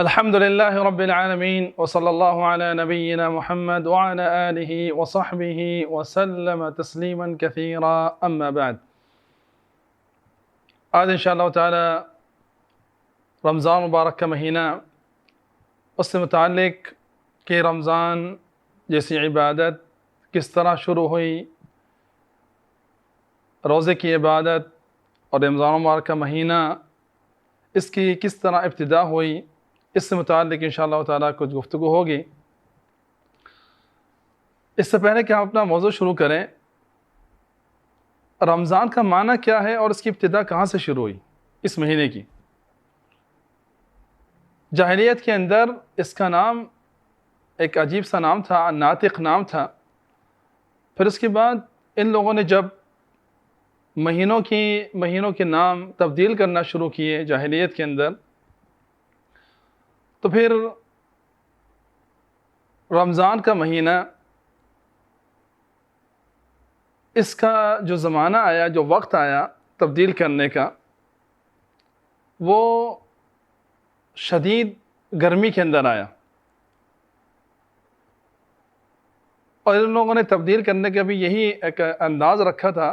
الحمد لله رب العالمين وصلى الله على نبينا محمد وعلى آله وصحبه وسلم تسليما كثيرا أما بعد. آج انشاءاللہ تعالی رمضان مبارک کا مہینہ، اس سے متعلق کہ رمضان جیسی عبادت کس طرح شروع ہوئی، روزے کی عبادت اور رمضان مبارک کا مہینہ اس کی کس طرح ابتدا ہوئی، اس سے متعلق انشاءاللہ تعالی کچھ گفتگو ہوگی۔ اس سے پہلے کہ ہم اپنا موضوع شروع کریں، رمضان کا معنی کیا ہے اور اس کی ابتدا کہاں سے شروع ہوئی اس مہینے کی؟ جاہلیت کے اندر اس کا نام ایک عجیب سا نام تھا، ناطق نام تھا۔ پھر اس کے بعد ان لوگوں نے جب مہینوں کے نام تبدیل کرنا شروع کیے جاہلیت کے اندر، تو پھر رمضان کا مہینہ، اس کا جو زمانہ آیا، جو وقت آیا تبدیل کرنے کا، وہ شدید گرمی کے اندر آیا، اور ان لوگوں نے تبدیل کرنے کا بھی یہی ایک انداز رکھا تھا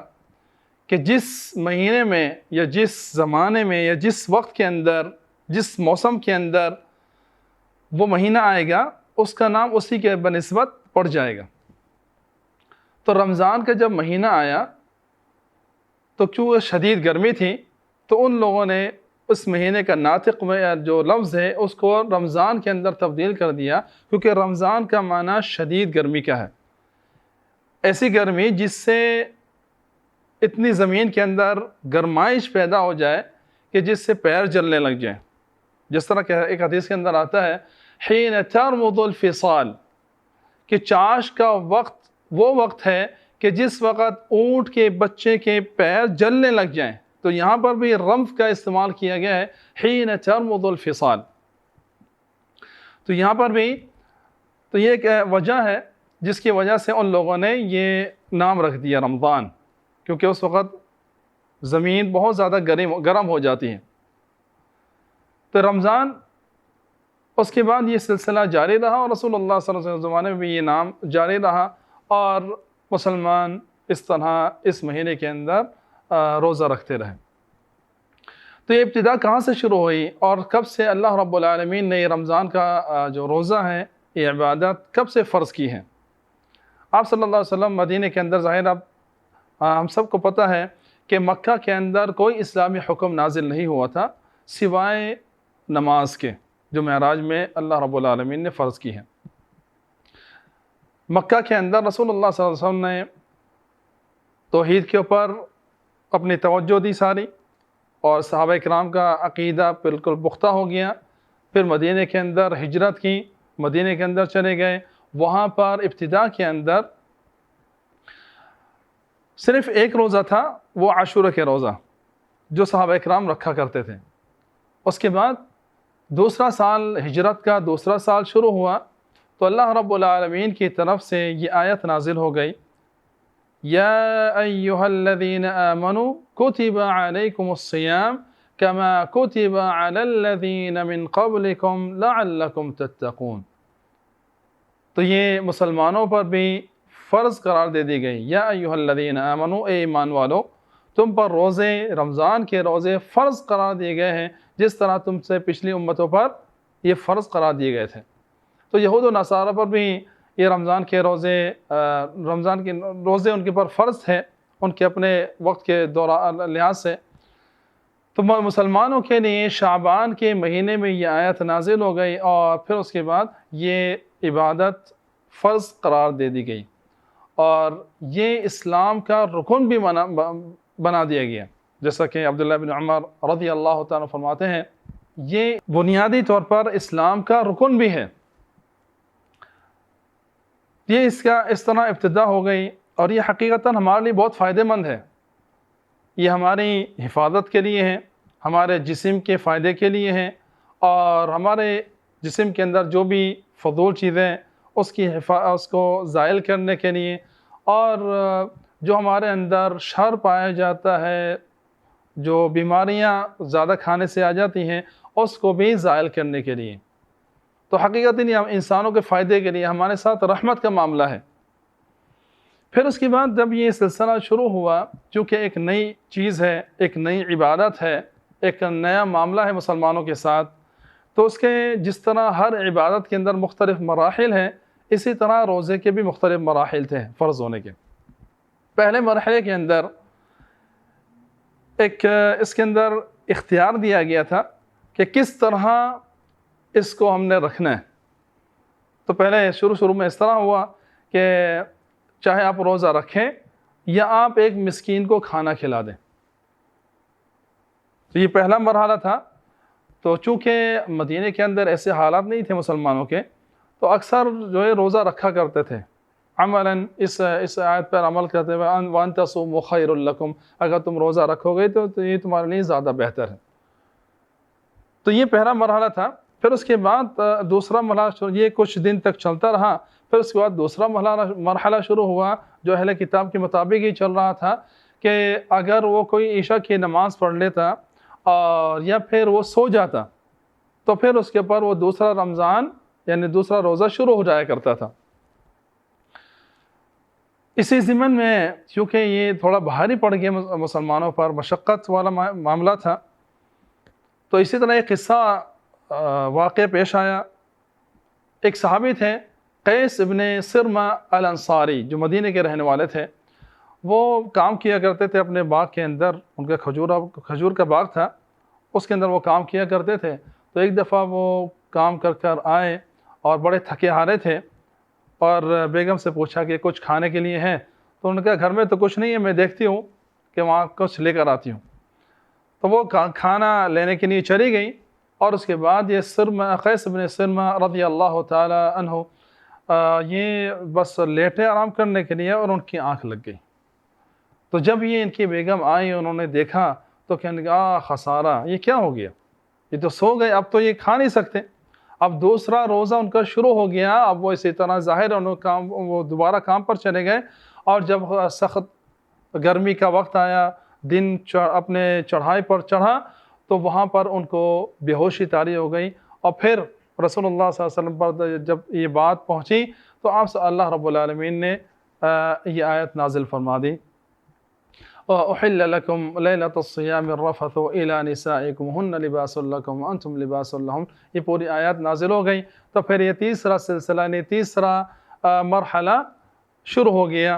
کہ جس مہینے میں یا جس زمانے میں یا جس وقت کے اندر، جس موسم کے اندر وہ مہینہ آئے گا، اس کا نام اسی کے بنسبت پڑ جائے گا۔ تو رمضان کا جب مہینہ آیا تو کیوں شدید گرمی تھی، تو ان لوگوں نے اس مہینے کا ناطق میں جو لفظ ہے اس کو رمضان کے اندر تبدیل کر دیا، کیونکہ رمضان کا معنی شدید گرمی کا ہے، ایسی گرمی جس سے اتنی زمین کے اندر گرمائش پیدا ہو جائے کہ جس سے پیر جلنے لگ جائیں۔ جس طرح کہ ایک حدیث کے اندر آتا ہے حین ترمض الفصال، کہ چاش کا وقت وہ وقت ہے کہ جس وقت اونٹ کے بچے کے پیر جلنے لگ جائیں، تو یہاں پر بھی رمض کا استعمال کیا گیا ہے، حین ترمض الفصال۔ تو یہاں پر بھی تو یہ ایک وجہ ہے جس کی وجہ سے ان لوگوں نے یہ نام رکھ دیا رمضان، کیونکہ اس وقت زمین بہت زیادہ گرم ہو جاتی ہے۔ تو رمضان، اس کے بعد یہ سلسلہ جاری رہا، اور رسول اللہ صلی اللہ علیہ وسلم کے زمانے میں بھی یہ نام جاری رہا، اور مسلمان اس طرح اس مہینے کے اندر روزہ رکھتے رہے۔ تو یہ ابتدا کہاں سے شروع ہوئی اور کب سے اللہ رب العالمین نے یہ رمضان کا جو روزہ ہے، یہ عبادت کب سے فرض کی ہے؟ آپ صلی اللہ علیہ وسلم مدینہ کے اندر، ظاہر اب ہم سب کو پتہ ہے کہ مکہ کے اندر کوئی اسلامی حکم نازل نہیں ہوا تھا سوائے نماز کے، جو معراج میں اللہ رب العالمین نے فرض کی ہے۔ مکہ کے اندر رسول اللہ صلی اللہ علیہ وسلم نے توحید کے اوپر اپنی توجہ دی ساری، اور صحابہ کرام کا عقیدہ بالکل پختہ ہو گیا۔ پھر مدینہ کے اندر ہجرت کی، مدینہ کے اندر چلے گئے، وہاں پر ابتدا کے اندر صرف ایک روزہ تھا، وہ عاشورہ کے روزہ جو صحابہ کرام رکھا کرتے تھے۔ اس کے بعد دوسرا سال ہجرت کا دوسرا سال شروع ہوا، تو اللہ رب العالمین کی طرف سے یہ آیت نازل ہو گئی، یا ایہا الذین آمنوا کتب علیکم الصیام کما کتب علی الذین من قبلکم لعلکم تتقون۔ تو یہ مسلمانوں پر بھی فرض قرار دے دی گئی، یا ایہا الذین آمنوا، اے ایمان والو، تم پر روزے، رمضان کے روزے فرض قرار دیے گئے ہیں، جس طرح تم سے پچھلی امتوں پر یہ فرض قرار دیے گئے تھے۔ تو یہود و نصارہ پر بھی یہ رمضان کے روزے ان کے پر فرض تھے، ان کے اپنے وقت کے لحاظ سے۔ تو مسلمانوں کے لیے شعبان کے مہینے میں یہ آیت نازل ہو گئی، اور پھر اس کے بعد یہ عبادت فرض قرار دے دی گئی، اور یہ اسلام کا رکن بھی بنا دیا گیا، جیسا کہ عبداللہ بن عمر رضی اللہ تعالیٰ فرماتے ہیں، یہ بنیادی طور پر اسلام کا رکن بھی ہے۔ یہ اس طرح ابتدا ہو گئی، اور یہ حقیقتاً ہمارے لیے بہت فائدہ مند ہے۔ یہ ہماری حفاظت کے لیے ہے، ہمارے جسم کے فائدے کے لیے ہے، اور ہمارے جسم کے اندر جو بھی فضول چیزیں اس کو زائل کرنے کے لیے، اور جو ہمارے اندر شر پایا جاتا ہے، جو بیماریاں زیادہ کھانے سے آ جاتی ہیں، اس کو بھی زائل کرنے کے لیے۔ تو حقیقتاً یہ انسانوں کے فائدے کے لیے ہمارے ساتھ رحمت کا معاملہ ہے۔ پھر اس کے بعد جب یہ سلسلہ شروع ہوا، چونکہ ایک نئی چیز ہے، ایک نئی عبادت ہے، ایک نیا معاملہ ہے مسلمانوں کے ساتھ، تو اس کے جس طرح ہر عبادت کے اندر مختلف مراحل ہیں، اسی طرح روزے کے بھی مختلف مراحل تھے فرض ہونے کے۔ پہلے مرحلے کے اندر اس کے اندر اختیار دیا گیا تھا کہ کس طرح اس کو ہم نے رکھنا ہے۔ تو پہلے شروع میں اس طرح ہوا کہ چاہے آپ روزہ رکھیں یا آپ ایک مسکین کو کھانا کھلا دیں، تو یہ پہلا مرحلہ تھا۔ تو چونکہ مدینہ کے اندر ایسے حالات نہیں تھے مسلمانوں کے، تو اکثر جو ہے روزہ رکھا کرتے تھے، عملاً اس آیت پر عمل کرتے ہوئے وَأَن تَصُومُوا خَيْرٌ لَكُمْ، اگر تم روزہ رکھو گے تو یہ تمہارے لیے زیادہ بہتر ہے۔ تو یہ پہلا مرحلہ تھا۔ پھر اس کے بعد دوسرا مرحلہ، یہ کچھ دن تک چلتا رہا۔ پھر اس کے بعد دوسرا مرحلہ شروع ہوا، جو اہل کتاب کے مطابق ہی چل رہا تھا، کہ اگر وہ کوئی عشاء کی نماز پڑھ لیتا اور یا پھر وہ سو جاتا، تو پھر اس کے اوپر وہ دوسرا رمضان یعنی دوسرا روزہ شروع ہو جایا کرتا تھا۔ اسی ضمن میں چونکہ یہ تھوڑا بھاری پڑ گیا مسلمانوں پر، مشقت والا معاملہ تھا، تو اسی طرح ایک قصہ واقعہ پیش آیا۔ ایک صحابی تھے قیس ابن سرمہ الانصاری، جو مدینہ کے رہنے والے تھے۔ وہ کام کیا کرتے تھے اپنے باغ کے اندر، ان کا کھجور کا باغ تھا، اس کے اندر وہ کام کیا کرتے تھے۔ تو ایک دفعہ وہ کام کر آئے اور بڑے تھکے ہارے تھے، اور بیگم سے پوچھا کہ کچھ کھانے کے لیے ہے؟ تو انہوں نے کہا گھر میں تو کچھ نہیں ہے، میں دیکھتی ہوں کہ وہاں کچھ لے کر آتی ہوں۔ تو وہ کھانا لینے کے لیے چلی گئی، اور اس کے بعد یہ قیس بن سرمہ رضی اللہ تعالی عنہ یہ بس لیٹے آرام کرنے کے لیے، اور ان کی آنکھ لگ گئی۔ تو جب یہ ان کی بیگم آئی، انہوں نے دیکھا تو کہنے لگا خسارہ، یہ کیا ہو گیا؟ یہ تو سو گئے، اب تو یہ کھا نہیں سکتے۔ اب دوسرا روزہ ان کا شروع ہو گیا۔ اب وہ اسی طرح ظاہر وہ دوبارہ کام پر چلے گئے، اور جب سخت گرمی کا وقت آیا، دن اپنے چڑھائی پر چڑھا، تو وہاں پر ان کو بے ہوشی طاری ہو گئی۔ اور پھر رسول اللہ صلی اللہ علیہ وسلم پر جب یہ بات پہنچی، تو آپ سے اللہ رب العالمین نے یہ آیت نازل فرما دی، وَأُحِلَّ لَكُمْ لَيْلَةَ الصِّيَامِ الرَّفَثُ إِلَىٰ نِسَائِكُمْ هُنَّ لِبَاسٌ لَكُمْ وَأَنْتُمْ لِبَاسٌ لَهُمْ۔ یہ پوری آیات نازل ہو گئی۔ تو پھر یہ تیسرا سلسلہ یعنی تیسرا مرحلہ شروع ہو گیا،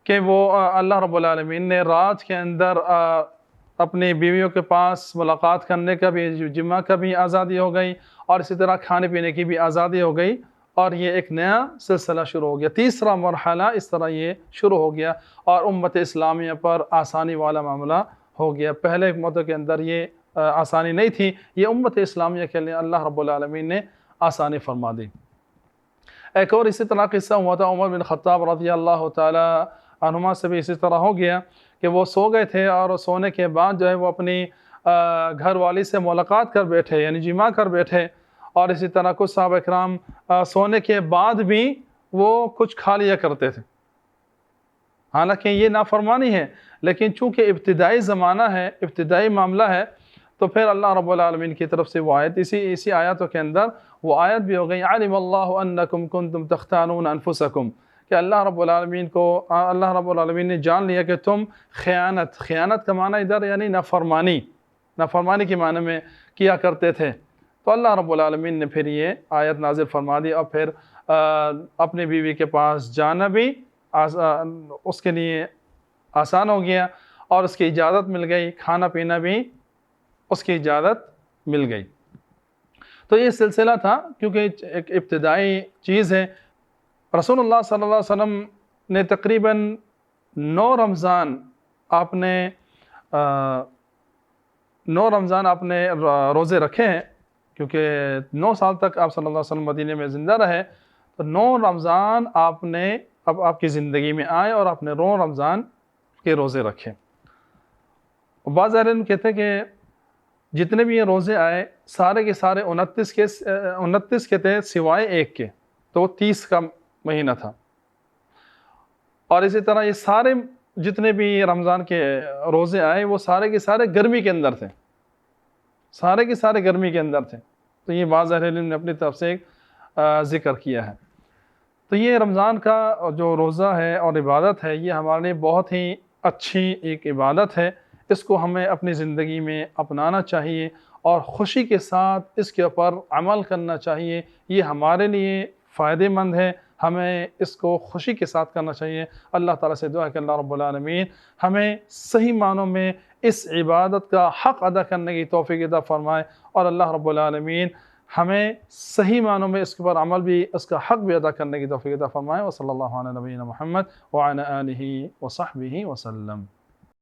کہ وہ اللہ رب العالمین نے رات کے اندر اپنی بیویوں کے پاس ملاقات کرنے کا بھی، جمعہ کا بھی آزادی ہو گئی، اور اسی طرح کھانے پینے کی بھی آزادی ہو گئی، اور یہ ایک نیا سلسلہ شروع ہو گیا۔ تیسرا مرحلہ اس طرح یہ شروع ہو گیا، اور امت اسلامیہ پر آسانی والا معاملہ ہو گیا۔ پہلے امتوں کے اندر یہ آسانی نہیں تھی، یہ امت اسلامیہ کے لیے اللہ رب العالمین نے آسانی فرما دی۔ ایک اور اسی طرح قصہ ہوا تھا عمر بن خطاب رضی اللہ تعالی عنہما سے بھی اسی طرح ہو گیا، کہ وہ سو گئے تھے، اور سونے کے بعد جو ہے وہ اپنی گھر والی سے ملاقات کر بیٹھے، یعنی جماع کر بیٹھے۔ اور اسی طرح کچھ صحابہ کرام سونے کے بعد بھی وہ کچھ کھا لیا کرتے تھے، حالانکہ یہ نافرمانی ہے، لیکن چونکہ ابتدائی زمانہ ہے، ابتدائی معاملہ ہے، تو پھر اللہ رب العالمین کی طرف سے وہ آیت، اسی آیاتوں کے اندر وہ آیت بھی ہو گئی، عَلِمَ اللَّهُ أَنَّكُمْ كُنْتُمْ تَخْتَانُونَ أَنفُسَكُمْ، کہ اللہ رب العالمین نے جان لیا کہ تم خیانت کا معنی ادھر یعنی نافرمانی کے معنی میں کیا کرتے تھے۔ تو اللہ رب العالمین نے پھر یہ آیت نازل فرما دی، اور پھر اپنی بیوی کے پاس جانا بھی اس کے لیے آسان ہو گیا، اور اس کی اجازت مل گئی، کھانا پینا بھی اس کی اجازت مل گئی۔ تو یہ سلسلہ تھا، کیونکہ ایک ابتدائی چیز ہے۔ رسول اللہ صلی اللہ علیہ وسلم نے تقریباً 9 رمضان آپ نے روزے رکھے ہیں، کیونکہ 9 سال تک آپ صلی اللہ علیہ وسلم مدینہ میں زندہ رہے، تو 9 رمضان آپ کی زندگی میں آئے، اور آپ نے 9 رمضان کے روزے رکھے۔ بعض علم کہتے ہیں کہ جتنے بھی یہ روزے آئے سارے کے سارے 29 کے تھے، سوائے ایک کے، تو وہ 30 کا مہینہ تھا۔ اور اسی طرح یہ سارے جتنے بھی رمضان کے روزے آئے وہ سارے کے سارے گرمی کے اندر تھے، سارے کے سارے گرمی کے اندر تھے۔ تو یہ بعض اہل علم نے اپنی طرف سے ایک ذکر کیا ہے۔ تو یہ رمضان کا جو روزہ ہے اور عبادت ہے، یہ ہمارے لیے بہت ہی اچھی ایک عبادت ہے، اس کو ہمیں اپنی زندگی میں اپنانا چاہیے اور خوشی کے ساتھ اس کے اوپر عمل کرنا چاہیے۔ یہ ہمارے لیے فائدہ مند ہے، ہمیں اس کو خوشی کے ساتھ کرنا چاہیے۔ اللہ تعالیٰ سے دعا ہے کہ اللہ رب العالمین ہمیں صحیح معنوں میں اس عبادت کا حق ادا کرنے کی توفیق عطا فرمائے، اور اللہ رب العالمین ہمیں صحیح معنوں میں اس کے اوپر عمل بھی، اس کا حق بھی ادا کرنے کی توفیق عطا فرمائے۔ وصلی اللہ علی نبینا محمد وعلی آلہ وصحبہ وسلم۔